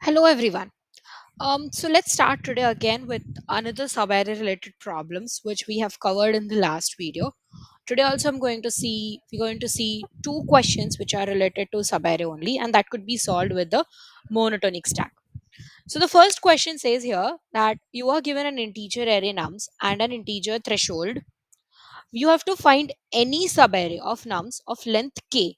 Hello everyone. So let's start today again with another subarray related problems which we have covered in the last video. Today also we're going to see two questions which are related to subarray only, and that could be solved with the monotonic stack. So the first question says here that you are given an integer array nums and an integer threshold. You have to find any subarray of nums of length k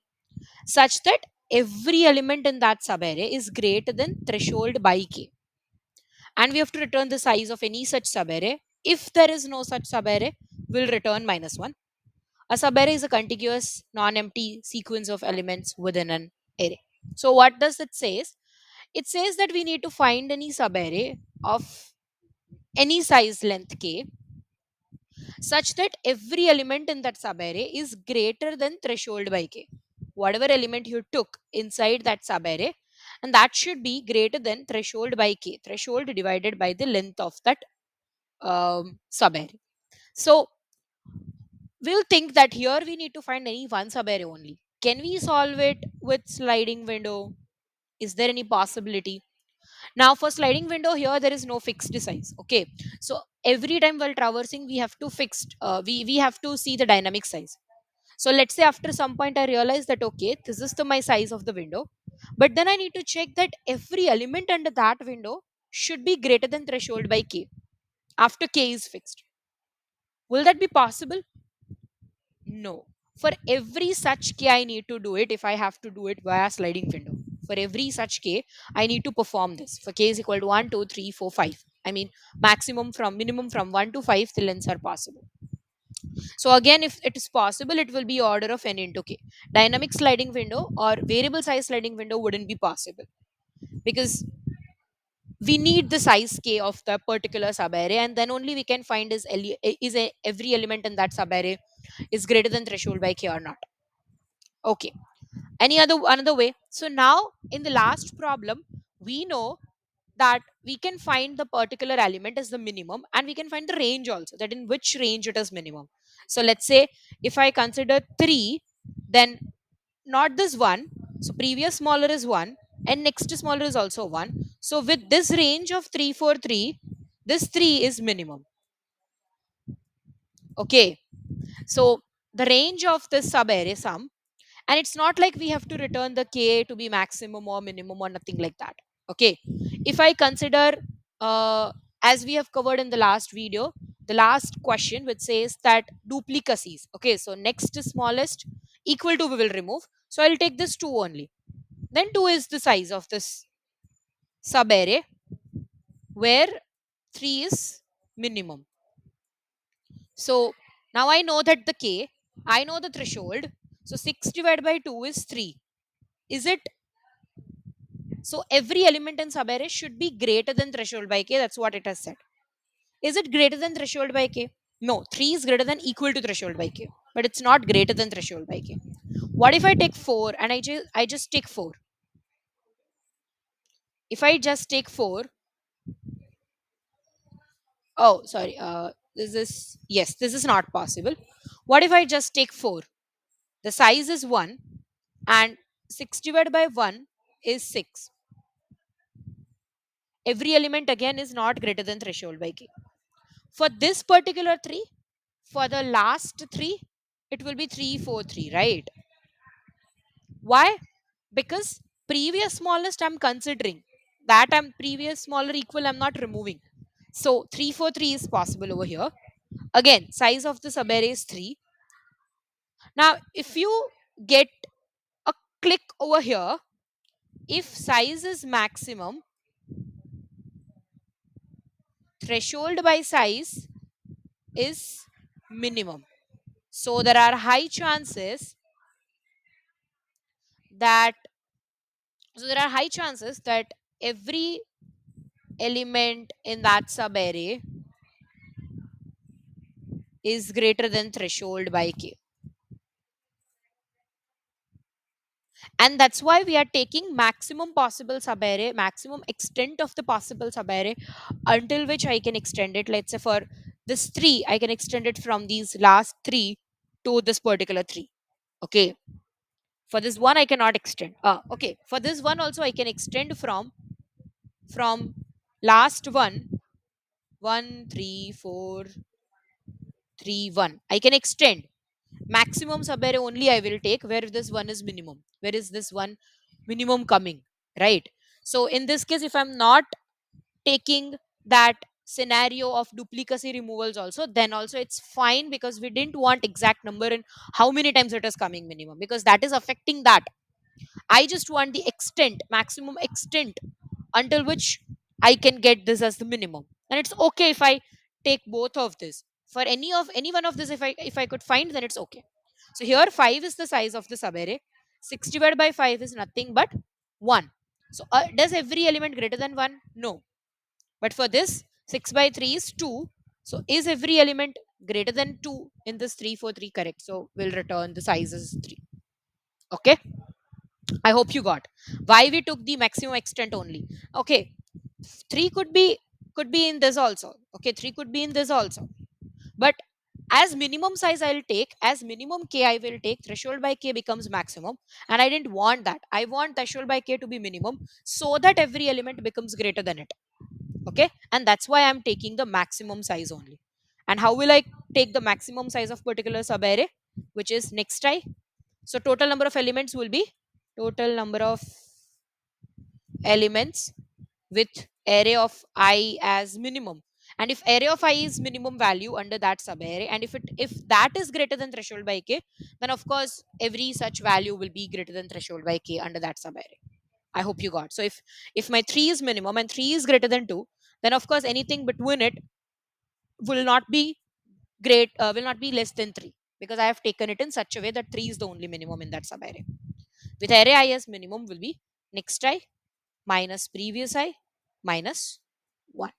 such that every element in that subarray is greater than threshold by k, and we have to return the size of any such subarray. If there is no such subarray, we'll return -1. A subarray is a contiguous non-empty sequence of elements within an array. So what does it says? It says that we need to find any subarray of any size length k such that every element in that subarray is greater than threshold by k. Whatever element you took inside that subarray, and that should be greater than threshold by k, threshold divided by the length of that subarray. So we'll think that here we need to find any one subarray only. Can we solve it with sliding window? Is there any possibility? Now for sliding window here there is no fixed size. Okay, so every time while traversing we have to we have to see the dynamic size. So let's say after some point I realize that okay, this is the my size of the window, but then I need to check that every element under that window should be greater than threshold by k after k is fixed. Will that be possible? No. For every such k, I need to do it if I have to do it via sliding window. For every such k, I need to perform this. For k is equal to 1, 2, 3, 4, 5. I mean, minimum from 1 to 5, the lengths are possible. So again, if it is possible, it will be order of n into k. Dynamic sliding window or variable size sliding window wouldn't be possible because we need the size k of the particular subarray, and then only we can find every element in that subarray is greater than threshold by k or not. Okay, another way. So now in the last problem we know that we can find the particular element as the minimum, and we can find the range also, that in which range it is minimum. So let's say if I consider 3, then not this one, so previous smaller is 1 and next smaller is also 1. So with this range of 3 4 3, this 3 is minimum. Okay, so the range of this subarray sum, and it's not like we have to return the k to be maximum or minimum or nothing like that. Okay, if I consider as we have covered in the last video, the last question which says that duplicacies. Okay, so next to smallest equal to we will remove, so I'll take this 2 only. Then 2 is the size of this subarray where 3 is minimum. So now I know that the k, I know the threshold. So 6 divided by 2 is 3. Is it so? Every element in subarray should be greater than threshold by k. That's what it has said. Is it greater than threshold by k? No, 3 is greater than equal to threshold by k, but it's not greater than threshold by k. What if I take 4 and I just take 4? If I just take 4, oh sorry, this is, yes, this is not possible. What if I just take 4? The size is 1 and 6 divided by 1 is 6. Every element again is not greater than threshold by k. For this particular 3, for the last 3, it will be 3 4 3, right? Why? Because previous smallest I'm considering, that I'm previous smaller equal I'm not removing. So 3 4 3 is possible over here. Again, size of the subarray is 3. Now if you get a click over here, if size is maximum, threshold by size is minimum. So there are high chances that every element in that subarray is greater than threshold by k. And that's why we are taking maximum possible subarray, maximum extent of the possible subarray until which I can extend it. Let's say for this 3, I can extend it from these last 3 to this particular 3. Okay. For this one, I cannot extend. Okay. For this one also, I can extend from from last one, 1, 3, 4, 3, 1. I can extend. Maximum subarray only I will take where this one is minimum. Where is this one minimum coming? Right. So in this case, if I'm not taking that scenario of duplicacy removals also, then also it's fine because we didn't want exact number and how many times it is coming minimum, because that is affecting that. I just want the extent, maximum extent until which I can get this as the minimum. And it's okay if I take both of this. For any one of this, if I could find, then it's okay. So here 5 is the size of the subarray. 6 divided by 5 is nothing but 1. So does every element greater than 1? No. But for this, 6 by 3 is 2. So is every element greater than 2 in this 3 4 3? Correct. So we'll return the size is 3. Okay. I hope you got why we took the maximum extent only. Okay, 3 could be in this also. Okay, 3 could be in this also. But as minimum size I'll take, as minimum k I will take, threshold by k becomes maximum. And I didn't want that. I want threshold by k to be minimum so that every element becomes greater than it. Okay, and that's why I'm taking the maximum size only. And how will I take the maximum size of particular subarray, which is next I? So total number of elements will be total number of elements with array of I as minimum. And if array of I is minimum value under that subarray, and if that is greater than threshold by k, then of course every such value will be greater than threshold by k under that subarray. I hope you got. So if my 3 is minimum and 3 is greater than 2, then of course anything between it will not be will not be less than 3, because I have taken it in such a way that 3 is the only minimum in that subarray. With array I as minimum will be next I minus previous I minus 1.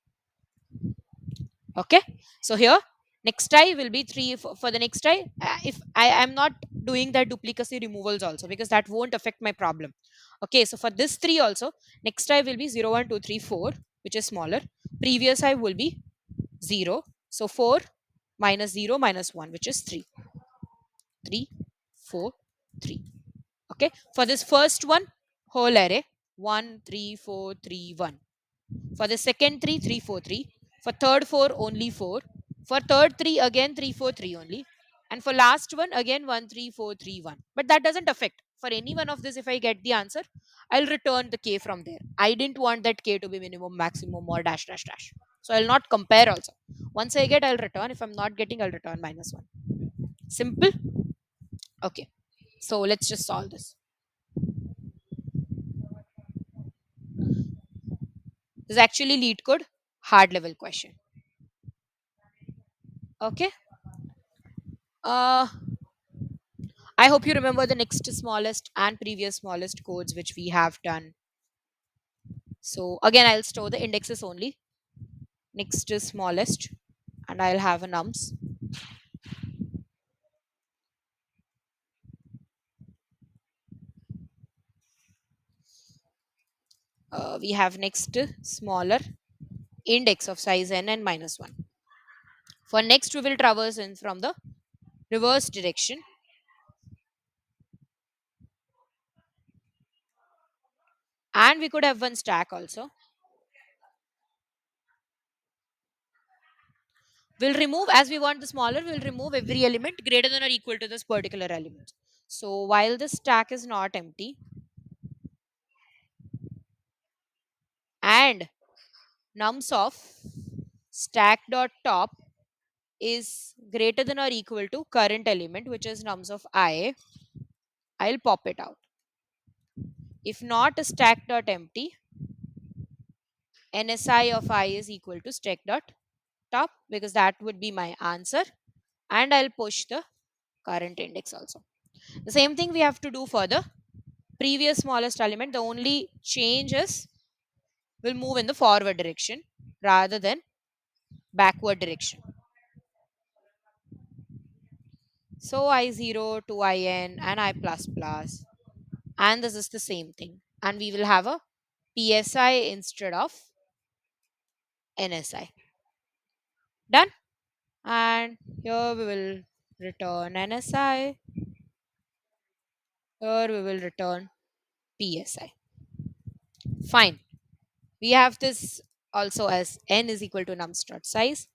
Okay. So here next I will be 3 for the next I. If I am not doing the duplicacy removals also, because that won't affect my problem. Okay. So for this 3 also, next I will be 0 1 2 3 4, which is smaller. Previous I will be 0. So 4 minus 0 minus 1, which is 3. 3 4 3. Okay. For this first one, whole array 1 3 4 3 1. For the second 3 3 4 3. For third 4 only 4. For third 3 again 3 4 3 only. And for last one again 1 3 4 3 1. But that doesn't affect. For any one of this, if I get the answer, I'll return the k from there. I didn't want that k to be minimum, maximum, or dash dash dash. So I'll not compare also. Once I get, I'll return. If I'm not getting, I'll return minus 1. Simple. Okay. So let's just solve this. This is actually lead code hard level question. Okay. Uh I hope you remember the next smallest and previous smallest codes which we have done. So again, I'll store the indexes only. Next is smallest, and I'll have a nums. We have next smaller index of size n and minus 1. For next, we will traverse in from the reverse direction, and we could have one stack also. We'll remove, as we want the smaller, we'll remove every element greater than or equal to this particular element. So while the stack is not empty and nums of stack dot top is greater than or equal to current element, which is nums of I, I'll pop it out. If not, stack dot empty, NSI of I is equal to stack dot top, because that would be my answer. And I'll push the current index also. The same thing we have to do for the previous smallest element. The only change is will move in the forward direction rather than backward direction. So I0 to IN and I plus plus, and this is the same thing, and we will have a PSI instead of NSI. Done. And here we will return NSI, here we will return PSI. Fine. We have this also as n is equal to nums dot size.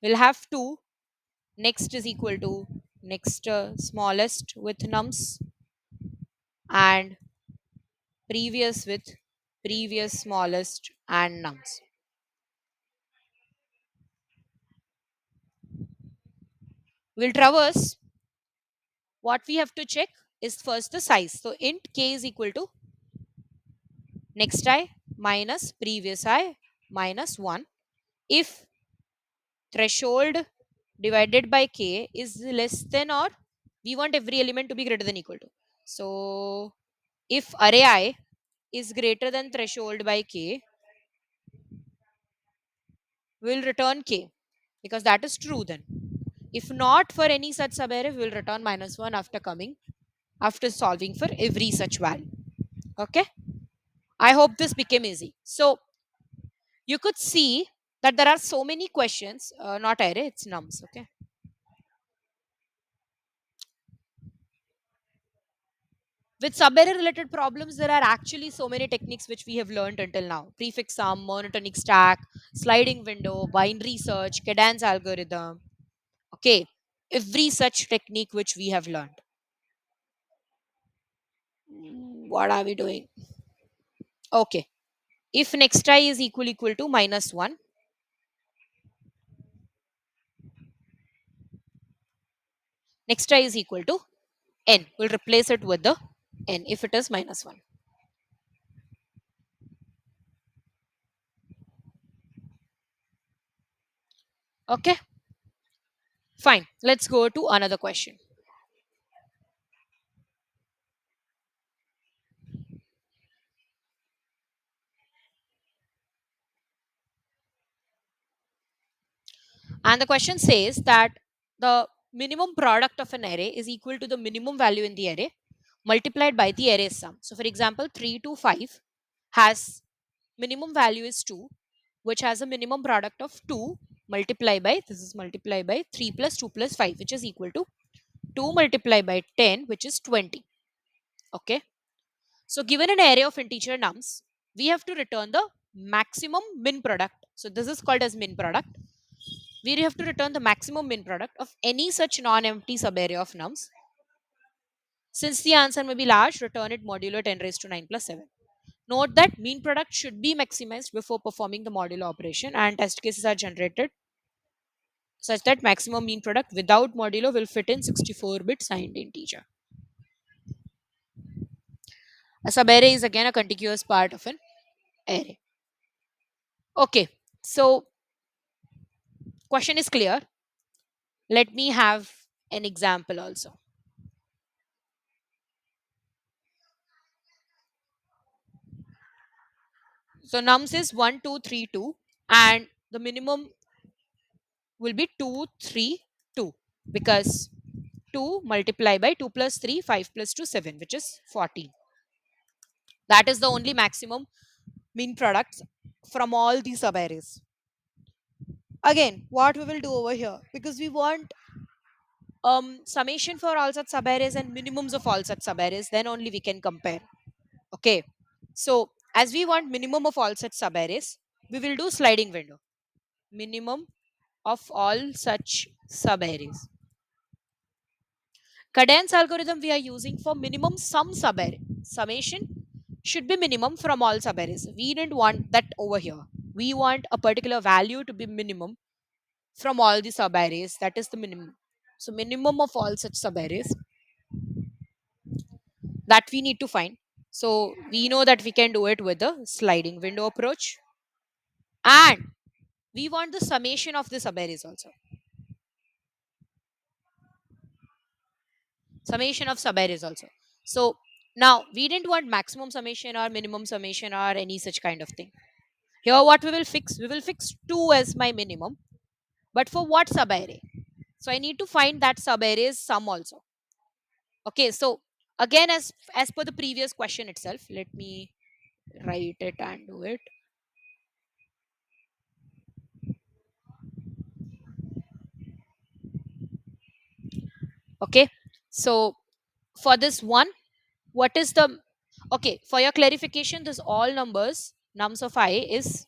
We'll have 2. Next is equal to next smallest with nums, and previous with previous smallest and nums. We'll traverse. What we have to check is first the size. So int k is equal to next I minus previous I minus 1. If threshold divided by k is less than, or we want every element to be greater than equal to. So if array I is greater than threshold by k, we'll return k because that is true then. If not for any such subarray, we'll return minus 1 after solving for every such value. Okay. I hope this became easy. So you could see that there are so many questions, not array, it's nums. Okay. With subarray related problems, there are actually so many techniques which we have learned until now: prefix sum, monotonic stack, sliding window, binary search, cadence algorithm. Okay. Every such technique which we have learned. What are we doing? Okay. If next I is equal to minus 1, next I is equal to n. We'll replace it with the n if it is minus 1. Okay. Fine. Let's go to another question. And the question says that the minimum product of an array is equal to the minimum value in the array multiplied by the array sum. So, for example, 3 to 5 has minimum value is 2, which has a minimum product of 2 multiplied by, this is multiplied by 3 plus 2 plus 5, which is equal to 2 multiplied by 10, which is 20. Okay. So, given an array of integer nums, we have to return the maximum min product. So, this is called as min product. We have to return the maximum min product of any such non-empty subarray of nums. Since the answer may be large, return it modulo 10 raised to 9 plus 7. Note that mean product should be maximized before performing the modulo operation, and test cases are generated such that maximum mean product without modulo will fit in 64-bit signed integer. A subarray is again a contiguous part of an array. Okay, so question is clear. Let me have an example also. So nums is 1, 2, 3, 2, and the minimum will be 2, 3, 2, because 2 multiplied by 2 plus 3, 5 plus 2, 7, which is 14. That is the only maximum mean product from all these subarrays. Again, what we will do over here, because we want summation for all such subarrays and minimums of all such subarrays, then only we can compare. Okay. So as we want minimum of all such subarrays, we will do sliding window. Minimum of all such subarrays. Cadence algorithm we are using for minimum sum subarray. Summation should be minimum from all subarrays. We didn't want that over here. We want a particular value to be minimum from all the subarrays. That is the minimum. So minimum of all such subarrays that we need to find. So we know that we can do it with the sliding window approach. And we want the summation of the subarrays also. Summation of subarrays also. So now we didn't want maximum summation or minimum summation or any such kind of thing. Here what we will fix? We will fix 2 as my minimum. But for what subarray? So I need to find that subarray's sum also. Okay, so again, as per the previous question itself, let me write it and do it. Okay, so for this one, what is the, okay, for your clarification, this all numbers nums of I is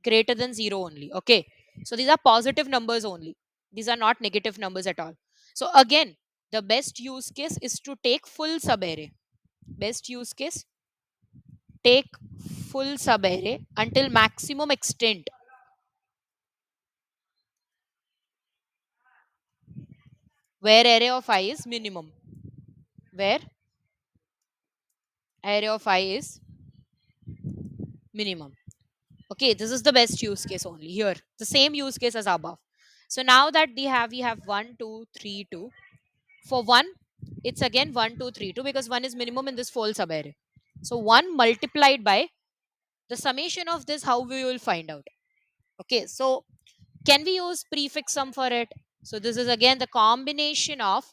greater than 0 only. Okay. So these are positive numbers only. These are not negative numbers at all. So again, the best use case is to take full subarray. Best use case, take full subarray until maximum extent where array of I is minimum. Where array of I is minimum. Okay, this is the best use case only here. The same use case as above. So now that we have 1, 2, 3, 2. For 1, it's again 1, 2, 3, 2 because 1 is minimum in this full subarray. So 1 multiplied by the summation of this, how we will find out. Okay, so can we use prefix sum for it? So this is again the combination of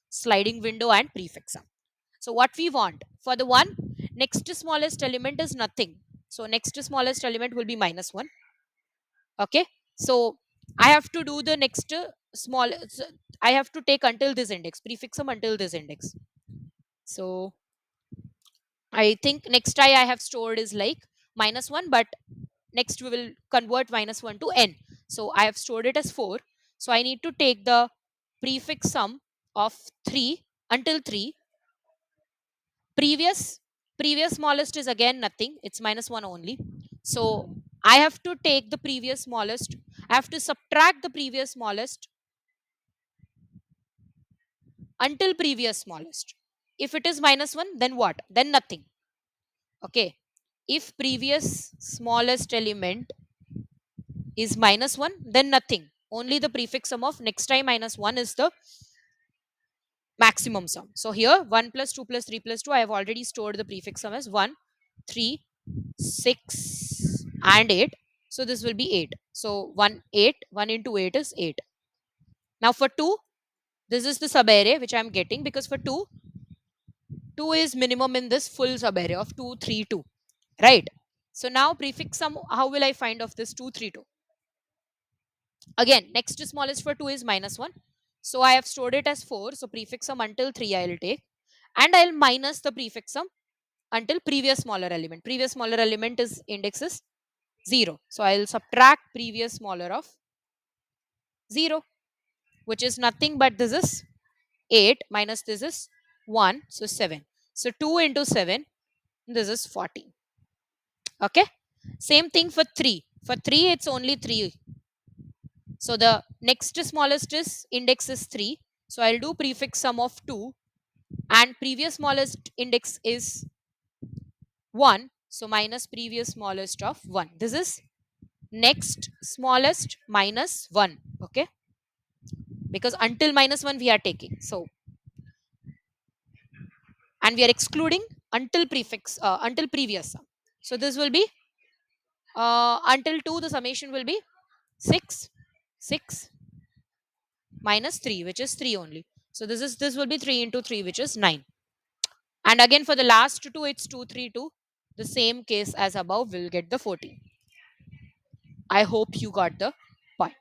sliding window and prefix sum. So what we want for the one, next to smallest element is nothing. So next to smallest element will be minus 1. Okay, so I have to do the next small, I have to take until this index, prefix sum until this index. So I think next I have stored is like minus 1, but next we will convert minus 1 to n. So I have stored it as 4. So I need to take the prefix sum of 3 until 3. Previous smallest is again nothing. It's minus 1 only. So I have to take the previous smallest. I have to subtract the previous smallest until previous smallest. If it is minus 1, then what? Then nothing. Okay. If previous smallest element is minus 1, then nothing. Only the prefix sum of next time minus 1 is the maximum sum. So here 1 plus 2 plus 3 plus 2, I have already stored the prefix sum as 1, 3, 6 and 8. So this will be 8. So 1, 8. 1 into 8 is 8. Now for 2, this is the subarray which I am getting because for 2, 2 is minimum in this full subarray of 2, 3, 2. Right. So now prefix sum, how will I find of this 2, 3, 2? Again, next to smallest for 2 is minus 1. So I have stored it as 4. So prefix sum until 3 I will take. And I'll minus the prefix sum until previous smaller element. Previous smaller element is index is 0. So I'll subtract previous smaller of 0, which is nothing but this is 8 minus this is 1. So 7. So 2 into 7, this is 14. Okay. Same thing for 3. For 3, it's only 3. So the next smallest is index is 3. So I'll do prefix sum of 2 and previous smallest index is 1. So minus previous smallest of 1. This is next smallest minus 1. Okay. Because until minus 1 we are taking. So, and we are excluding until prefix, until previous sum. So this will be until 2, the summation will be 6, 6 minus 3, which is 3 only. So this will be 3 into 3, which is 9. And again for the last two, it's 2, 3, 2. The same case as above will get the 14. I hope you got the point.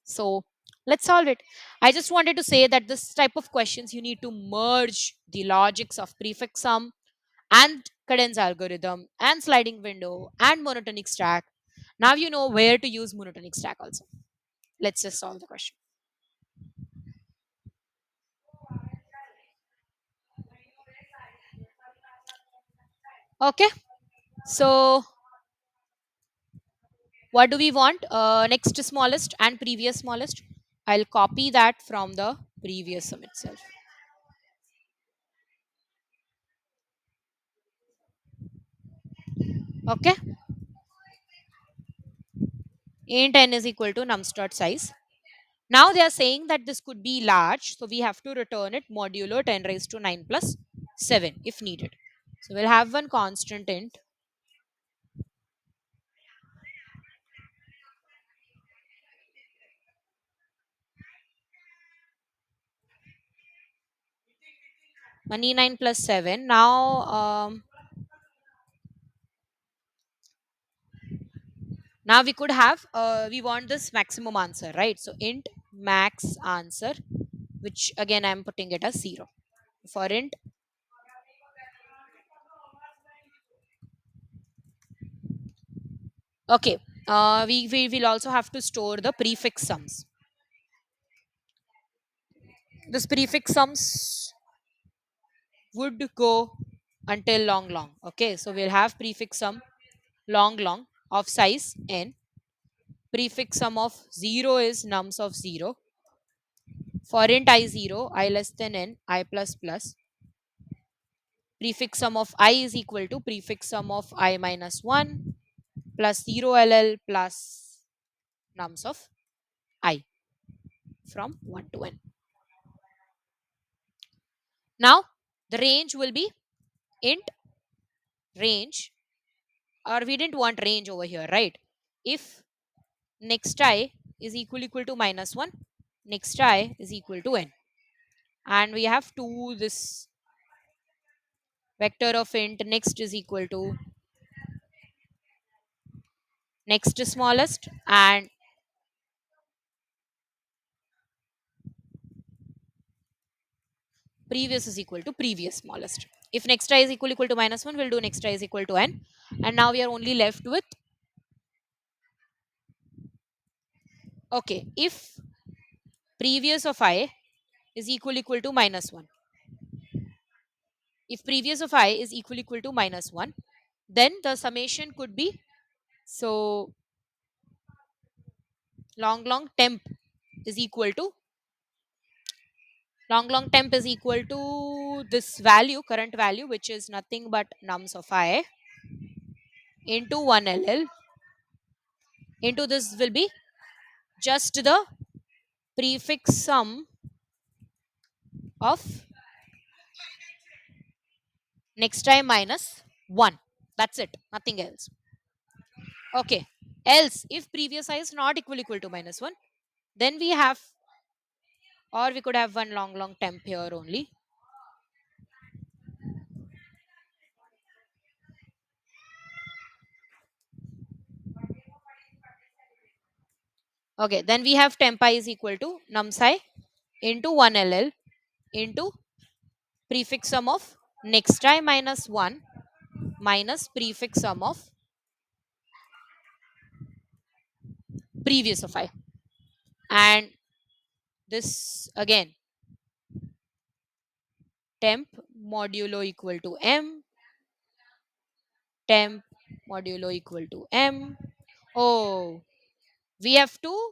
So let's solve it. I just wanted to say that this type of questions you need to merge the logics of prefix sum and cadence algorithm and sliding window and monotonic stack. Now you know where to use monotonic stack also. Let's just solve the question. Okay. So what do we want? Next smallest and previous smallest. I'll copy that from the previous sum itself. Okay. Int n is equal to nums dot size. Now they are saying that this could be large. So we have to return it modulo 10 raised to 9 plus 7 if needed. So we'll have one constant int. Money 9 plus 7. Now we could have, we want this maximum answer, right? So int max answer, which again I'm putting it as 0. For int Okay, we will also have to store the prefix sums. This prefix sums would go until long long. Okay, so we'll have prefix sum long long of size n. Prefix sum of 0 is nums of 0. For int I0, I less than n, I plus plus. Prefix sum of I is equal to prefix sum of I minus 1 plus 0 ll plus nums of I from 1 to n. Now the range will be int range, or we didn't want range over here, right? If next I is equal to minus 1, next I is equal to n, and we have to this vector of int next is equal to next smallest, and previous is equal to previous smallest. If next I is equal to minus 1, we'll do next I is equal to n, and now we are only left with, okay, if previous of I is equal to minus 1, if previous of I is equal to minus 1, then the summation could be, so long long temp is equal to, long long temp is equal to this value, current value, which is nothing but nums of I into 1 ll, into this will be just the prefix sum of next I minus 1. That's it, nothing else. Okay, else if previous I is not equal to minus 1, then we have, or we could have one long long temp here only. Okay, then we have temp I is equal to nums I into 1 ll into prefix sum of next I minus 1 minus prefix sum of previous of I, and this again temp modulo equal to m, temp modulo equal to m. Oh, we have to,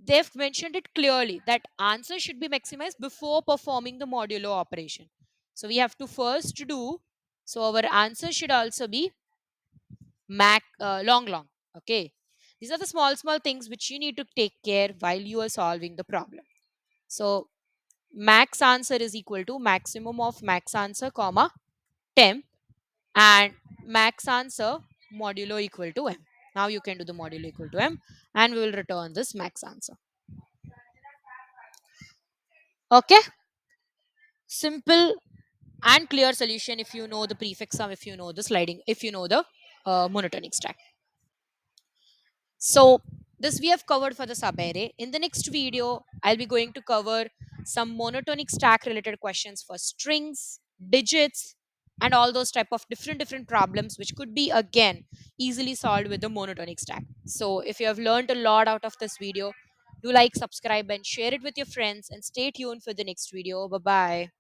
they've mentioned it clearly that answer should be maximized before performing the modulo operation. So we have to first do, so our answer should also be long long. Okay, these are the small things which you need to take care while you are solving the problem. So max answer is equal to maximum of max answer comma temp, and max answer modulo equal to m. Now you can do the modulo equal to m, and we will return this max answer. Okay, simple and clear solution if you know the prefix sum, if you know the sliding, if you know the monotonic stack. So this we have covered for the subarray. In the next video, I'll be going to cover some monotonic stack related questions for strings, digits, and all those type of different problems which could be again easily solved with the monotonic stack. So if you have learned a lot out of this video, do like, subscribe, and share it with your friends, and stay tuned for the next video. Bye bye.